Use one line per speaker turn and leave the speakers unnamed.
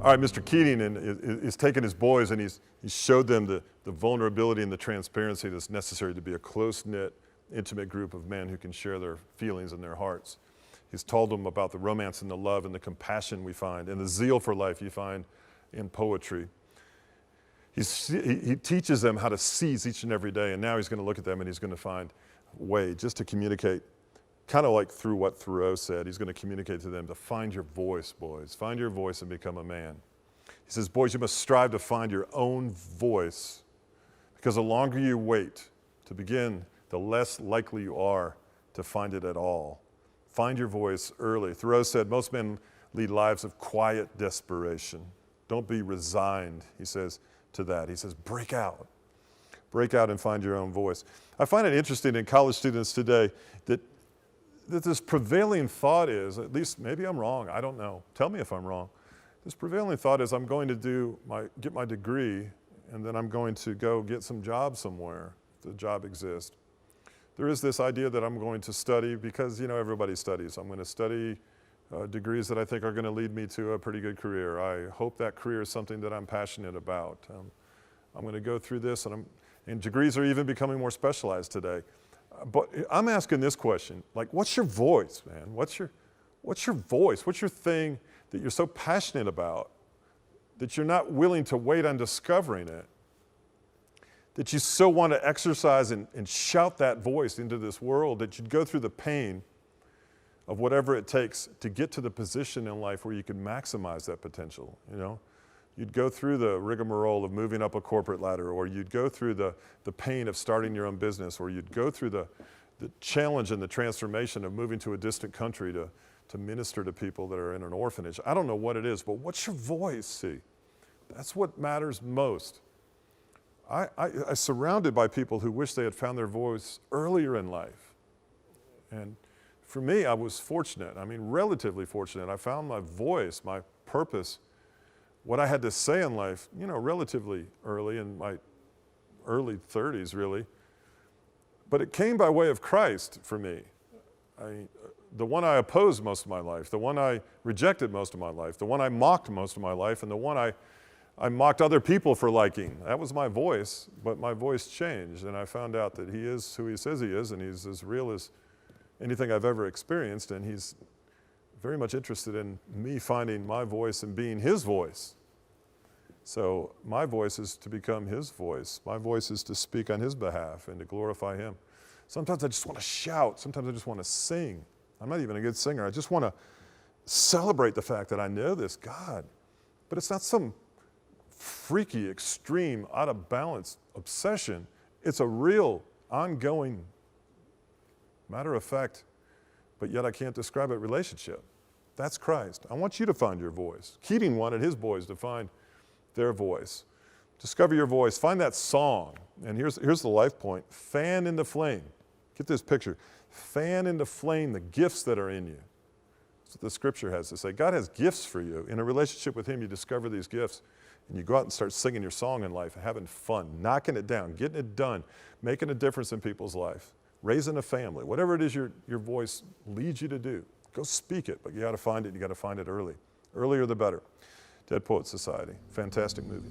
All right, Mr. Keating is taking his boys and he's showed them the vulnerability and the transparency that's necessary to be a close-knit, intimate group of men who can share their feelings and their hearts. He's told them about the romance and the love and the compassion we find and the zeal for life you find in poetry. He teaches them how to seize each and every day, and now he's going to look at them and he's going to find a way just to communicate, kind of like through what Thoreau said. He's going to communicate to them to find your voice, boys. Find your voice and become a man. He says, boys, you must strive to find your own voice, because the longer you wait to begin, the less likely you are to find it at all. Find your voice early. Thoreau said, most men lead lives of quiet desperation. Don't be resigned, he says, to that. He says, break out. Break out and find your own voice. I find it interesting in college students today that this prevailing thought is, at least maybe I'm wrong, I don't know. Tell me if I'm wrong. This prevailing thought is I'm going to get my degree and then I'm going to go get some job somewhere, if the job exists. There is this idea that I'm going to study because, you know, everybody studies. I'm going to study degrees that I think are going to lead me to a pretty good career. I hope that career is something that I'm passionate about. I'm going to go through this, and degrees are even becoming more specialized today. But I'm asking this question, like, what's your voice, man? What's your voice? What's your thing that you're so passionate about that you're not willing to wait on discovering it, that you so want to exercise and shout that voice into this world, that you'd go through the pain of whatever it takes to get to the position in life where you can maximize that potential, you know? You'd go through the rigmarole of moving up a corporate ladder, or you'd go through the pain of starting your own business, or you'd go through the challenge and the transformation of moving to a distant country to minister to people that are in an orphanage. I don't know what it is, but what's your voice, see? That's what matters most. I'm surrounded by people who wish they had found their voice earlier in life. And for me, I was fortunate. I mean, relatively fortunate. I found my voice, my purpose, what I had to say in life, you know, relatively early, in my early 30s, really. But it came by way of Christ for me. The one I opposed most of my life, the one I rejected most of my life, the one I mocked most of my life, and the one I mocked other people for liking. That was my voice, but my voice changed, and I found out that he is who he says he is, and he's as real as anything I've ever experienced, and he's very much interested in me finding my voice and being his voice. So my voice is to become his voice. My voice is to speak on his behalf and to glorify him. Sometimes I just want to shout. Sometimes I just want to sing. I'm not even a good singer. I just want to celebrate the fact that I know this God. But it's not some freaky, extreme, out of balance obsession. It's a real, ongoing, matter of fact, but yet I can't describe it, relationship. That's Christ. I want you to find your voice. Keating wanted his boys to find their voice. Discover your voice. Find that song. And here's the life point. Fan into flame. Get this picture. Fan into flame the gifts that are in you. That's what the scripture has to say. God has gifts for you. In a relationship with him, you discover these gifts. And you go out and start singing your song in life, having fun, knocking it down, getting it done, making a difference in people's life, raising a family, whatever it is your voice leads you to do. Go speak it, but you got to find it. You got to find it early. Earlier the better. Dead Poets Society. Fantastic movie.